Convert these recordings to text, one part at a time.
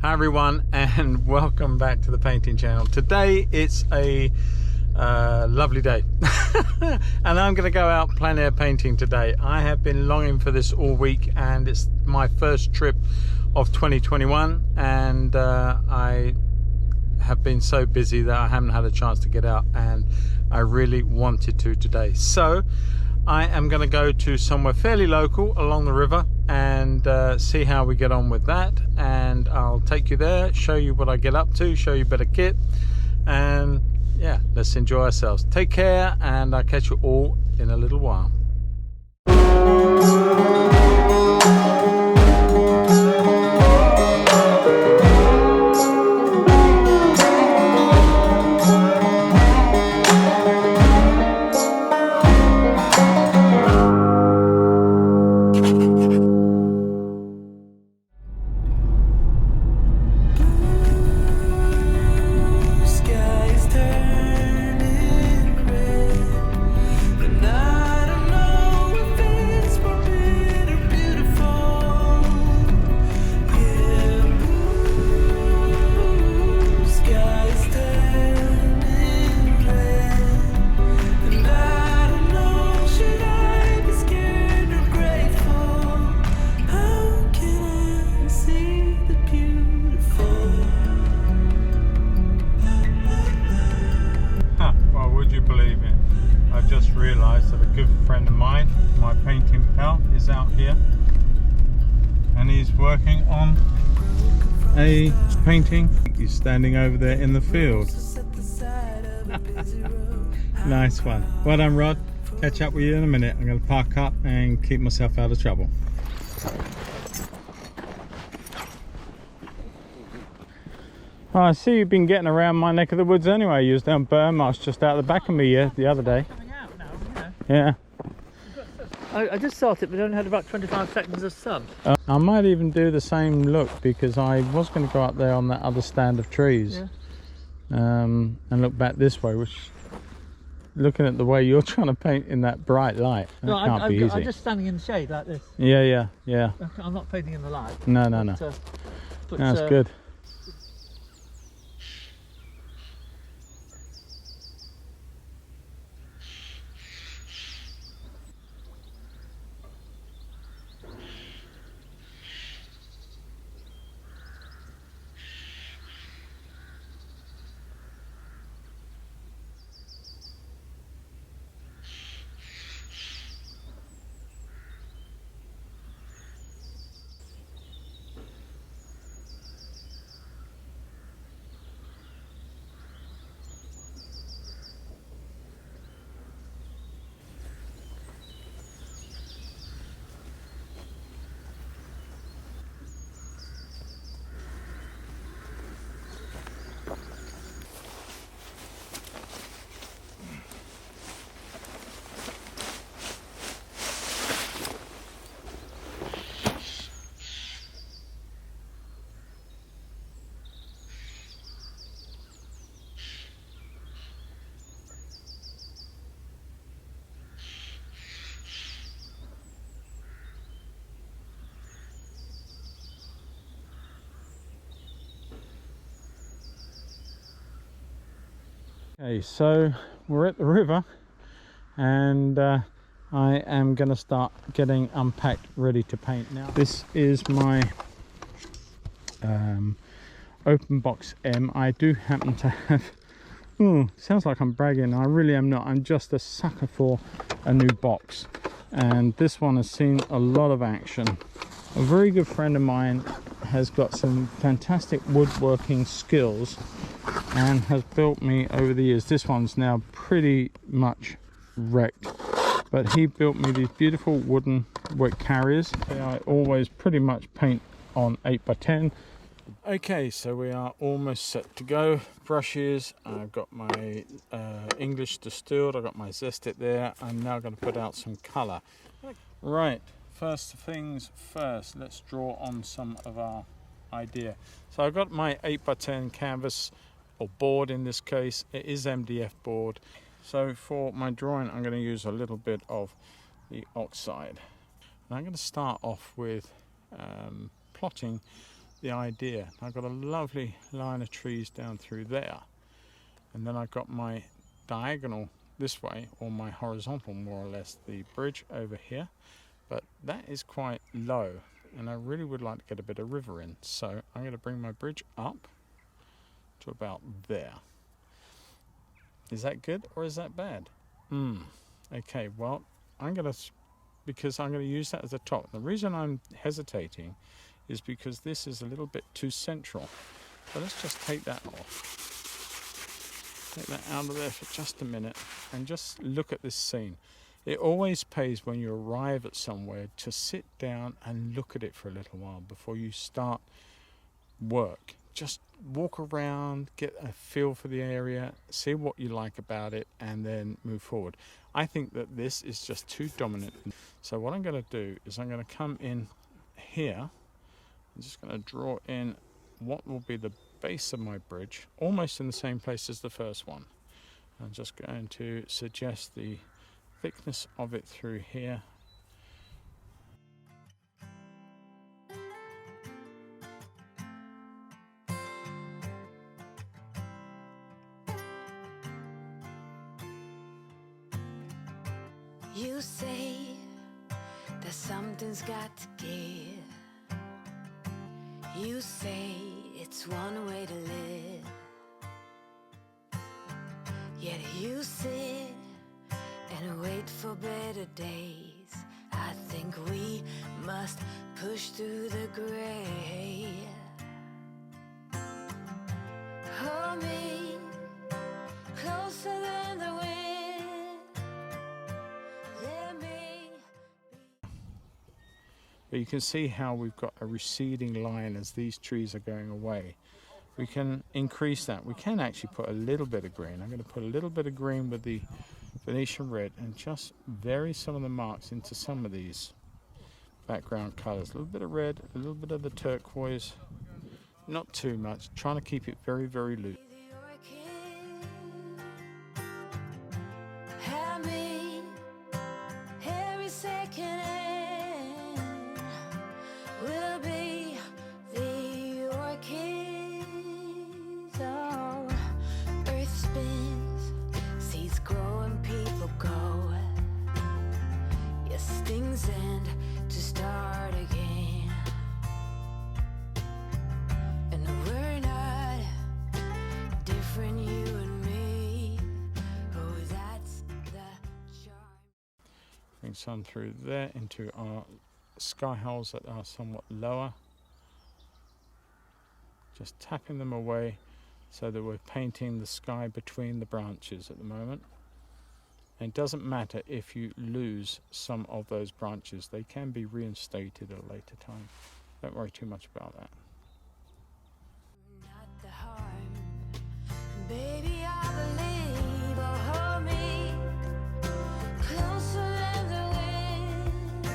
Hi everyone, and welcome back to the painting channel. Today it's a lovely day and I'm going to go out plein air painting today. I have been longing for this all week, and it's my first trip of 2021, and I have been so busy that I haven't had a chance to get out, and I really wanted to today. So I am going to go to somewhere fairly local along the river and see how we get on with that, and I'll take you there, show you what I get up to, show you a bit of kit, and yeah, let's enjoy ourselves. Take care, and I'll catch you all in a little while. Realized that a good friend of mine, my painting pal, is out here and he's working on a painting. He's standing over there in the field. Nice one. Well done, Rod. Catch up with you in a minute. I'm going to park up and keep myself out of trouble. Oh, I see you've been getting around my neck of the woods anyway. You was down Plein Air, just out the back of me the other day. Yeah. I just started, but only had about 25 seconds of sun. I might even do the same look, because I was going to go up there on that other stand of trees, and look back this way, which, looking at the way you're trying to paint in that bright light, no, can't be easy. I'm just standing in the shade like this. Yeah. I'm not painting in the light. No. That's good. Okay, so we're at the river, and I am going to start getting unpacked, ready to paint now. This is my open box M. I do happen to have, sounds like I'm bragging, I really am not. I'm just a sucker for a new box, and this one has seen a lot of action. A very good friend of mine has got some fantastic woodworking skills and has built me over the years. This one's now pretty much wrecked, but he built me these beautiful wooden work carriers. I always pretty much paint on 8x10. Okay, so we are almost set to go. Brushes, I've got my English distilled, I've got my Zestit there. I'm now going to put out some colour. Right, first things first, let's draw on some of our idea. So I've got my 8x10 canvas, or board in this case. It is MDF board. So for my drawing, I'm going to use a little bit of the oxide. And I'm going to start off with plotting the idea. I've got a lovely line of trees down through there, and then I've got my diagonal this way, or my horizontal more or less, the bridge over here, but that is quite low and I really would like to get a bit of river in, so I'm going to bring my bridge up to about there. Is that good or is that bad? Okay, well, because I'm going to use that as a top. The reason I'm hesitating is because this is a little bit too central. So let's just take that off. Take that out of there for just a minute and just look at this scene. It always pays when you arrive at somewhere to sit down and look at it for a little while before you start work. Just walk around, get a feel for the area, see what you like about it, and then move forward. I think that this is just too dominant. So what I'm going to do is I'm going to come in here. I'm just going to draw in what will be the base of my bridge, almost in the same place as the first one. I'm just going to suggest the thickness of it through here. You say that something's got to give. You say it's one way to live. Yet you sit and wait for better days. I think we must push through the gray. Hold me closer than the wind. Let me be. But you can see how we've got a receding line as these trees are going away. We can increase that. We can actually put a little bit of green. I'm going to put a little bit of green with the Venetian red and just vary some of the marks into some of these background colors. A little bit of red, a little bit of the turquoise, not too much, trying to keep it very, very loose. Have me every second and we'll be the orchids. Oh, earth spins, seeds grow and people go. Yes, things end to start again. And we're not different, you and me. Oh, that's the charm. Bring some through there into our sky holes that are somewhat lower. Just tapping them away so that we're painting the sky between the branches at the moment. And it doesn't matter if you lose some of those branches, they can be reinstated at a later time. Don't worry too much about that. Not the harm. Baby, I believe. Oh, hold me closer than the wind.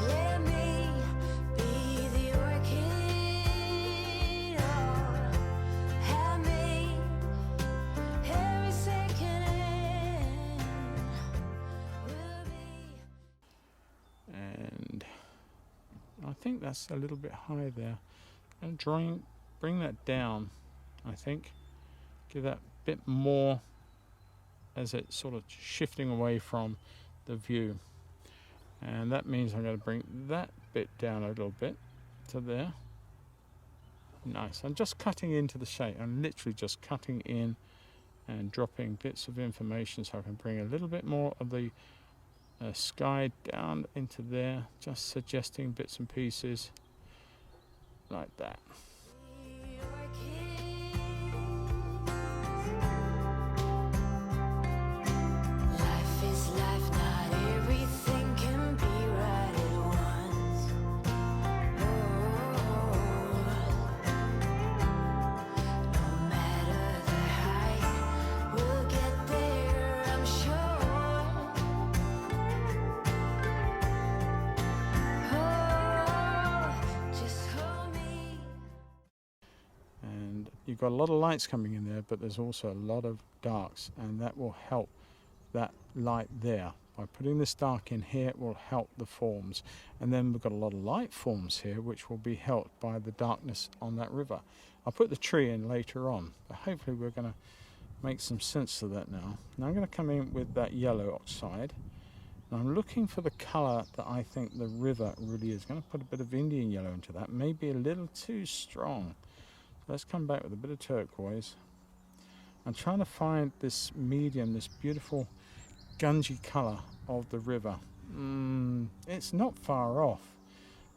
Let me be the orchid. Oh, have me every second and we'll be. And I think that's a little bit high there. And bring that down, I think. Give that bit more as it's sort of shifting away from the view. And that means I'm going to bring that bit down a little bit to there. Nice. I'm just cutting into the shape. I'm literally just cutting in and dropping bits of information so I can bring a little bit more of the sky down into there, just suggesting bits and pieces like that. Life is life, not everything can be right at once. No matter the height, we'll get there, I'm sure. Oh, just hold me. And you've got a lot of lights coming in there, but there's also a lot of darks, and that will help that light there By putting this dark in here, it will help the forms. And then we've got a lot of light forms here, which will be helped by the darkness on that river. I'll put the tree in later on, but hopefully we're going to make some sense of that now. Now I'm going to come in with that yellow oxide. And I'm looking for the colour that I think the river really is. I'm going to put a bit of Indian yellow into that, maybe a little too strong. So let's come back with a bit of turquoise. I'm trying to find this medium, this beautiful gungy colour of the river. It's not far off,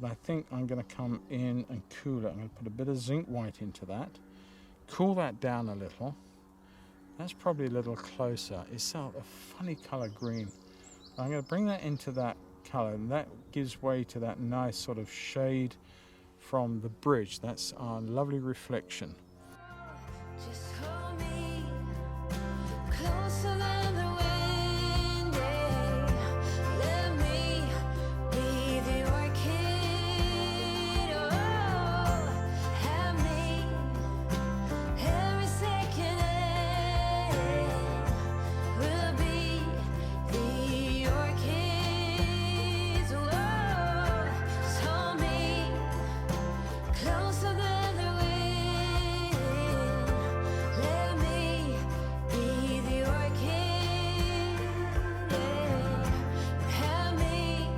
but I think I'm going to come in and cool it. I'm going to put a bit of zinc white into that, cool that down a little. That's probably a little closer. It's a funny colour green. I'm going to bring that into that colour, and that gives way to that nice sort of shade from the bridge. That's our lovely reflection. Just hold me closer than the wind, yeah. Let me be the orchid, oh, have me every second, will be the orchids, oh, just hold me closer than the wind. Let me be the orchid, yeah. Have me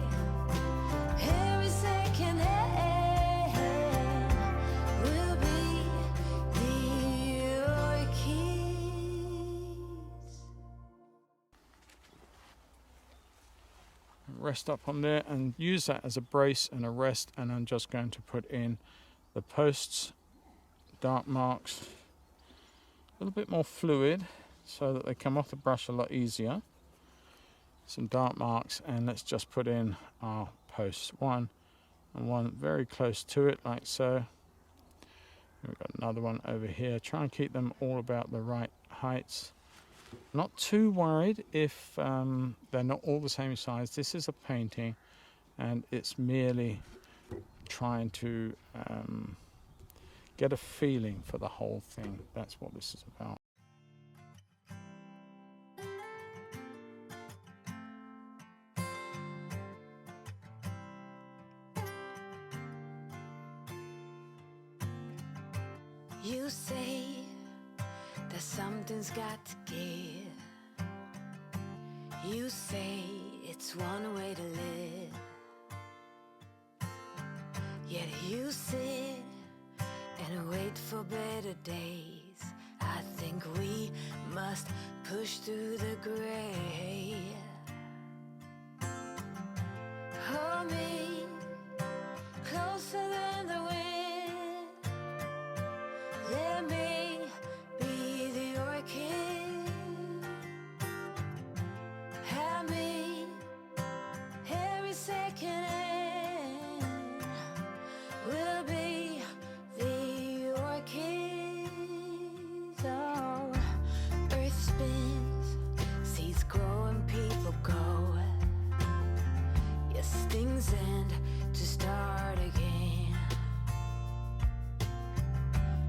every second, will be the orchids. Rest up on there and use that as a brace and a rest, and I'm just going to put in the posts, dark marks, a little bit more fluid so that they come off the brush a lot easier. Some dark marks, and let's just put in our posts, one and one very close to it, like so. We've got another one over here. Try and keep them all about the right heights. Not too worried if they're not all the same size. This is a painting, and it's merely trying to get a feeling for the whole thing. That's what this is about. You say that something's got to give. You say it's one way to live. Yet you sit and wait for better days. I think we must push through the gray. Hold me closer than the wind. Let me be the orchid. Have me every second, will be the orchids. Oh, earth spins, seeds grow and people go. Yes, things end to start again.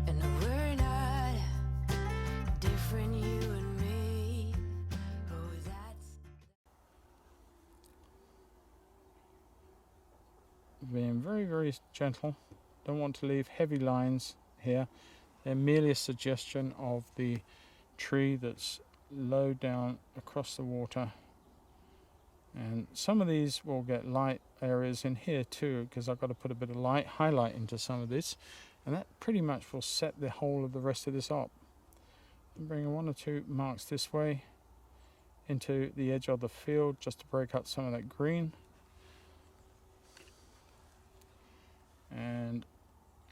And we're not different, you and me. Oh, that's Being very, very gentle. Don't want to leave heavy lines here. They're merely a suggestion of the tree that's low down across the water. And some of these will get light areas in here too, because I've got to put a bit of light highlight into some of this, and that pretty much will set the whole of the rest of this up. Bring one or two marks this way into the edge of the field just to break up some of that green. And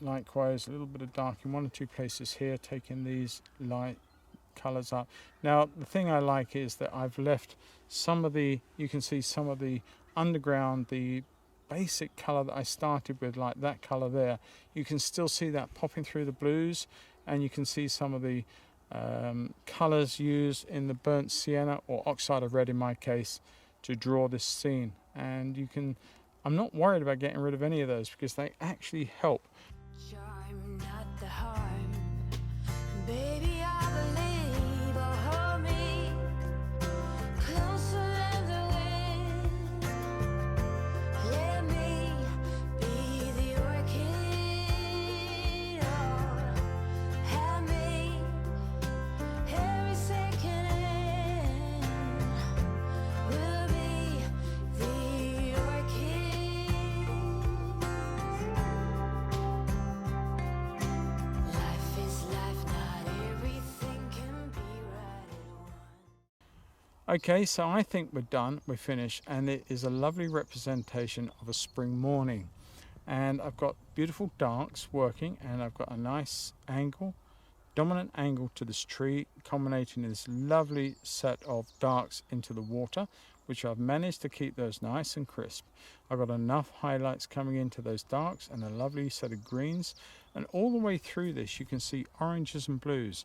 likewise a little bit of dark in one or two places here, taking these light colors up. Now the thing I like is that I've left some of the, you can see some of the underground, the basic color that I started with, like that color there, you can still see that popping through the blues, and you can see some of the colors used in the burnt sienna or oxide of red in my case to draw this scene. And you can, I'm not worried about getting rid of any of those because they actually help. charm, not the harm. Baby, I believe. Oh, hold me closer than the wind. Okay, so I think we're done, we're finished, and it is a lovely representation of a spring morning. And I've got beautiful darks working, and I've got a nice angle, dominant angle to this tree, culminating in this lovely set of darks into the water, which I've managed to keep those nice and crisp. I've got enough highlights coming into those darks and a lovely set of greens, and all the way through this you can see oranges and blues,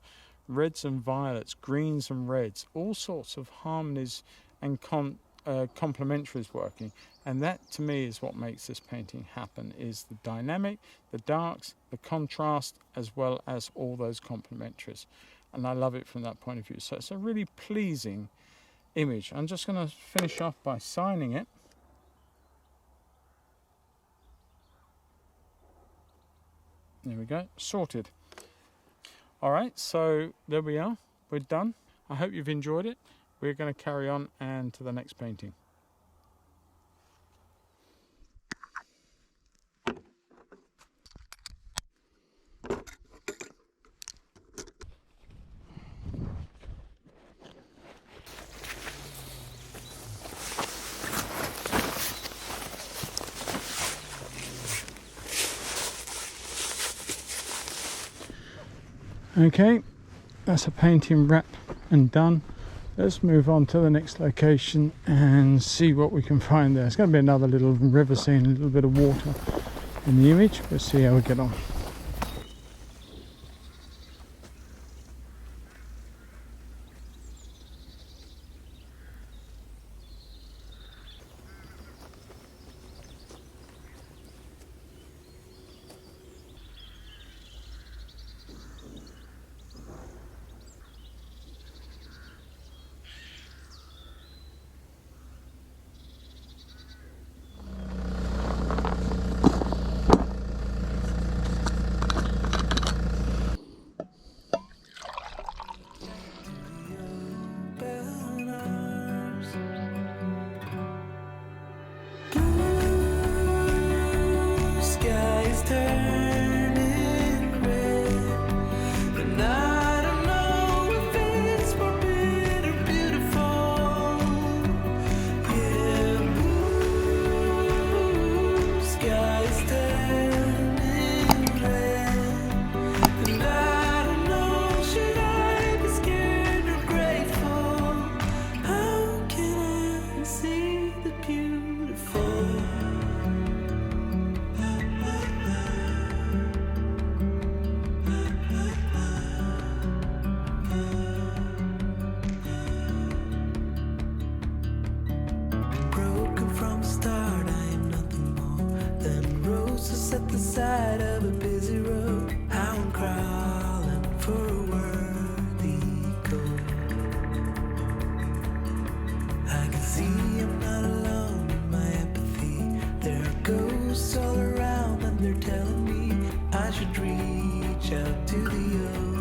reds and violets, greens and reds, all sorts of harmonies and complementaries working. And that to me is what makes this painting happen, is the dynamic, the darks, the contrast, as well as all those complementaries. And I love it from that point of view. So it's a really pleasing image. I'm just going to finish off by signing it. There we go, sorted. All right, so there we are, we're done. I hope you've enjoyed it. We're going to carry on and to the next painting. Okay, that's a painting wrapped and done. Let's move on to the next location and see what we can find there. It's going to be another little river scene, a little bit of water in the image. We'll see how we get on. side of a busy road, how I'm crawling for a worthy goal. I can see I'm not alone in my empathy. There are ghosts all around and they're telling me I should reach out to the ocean.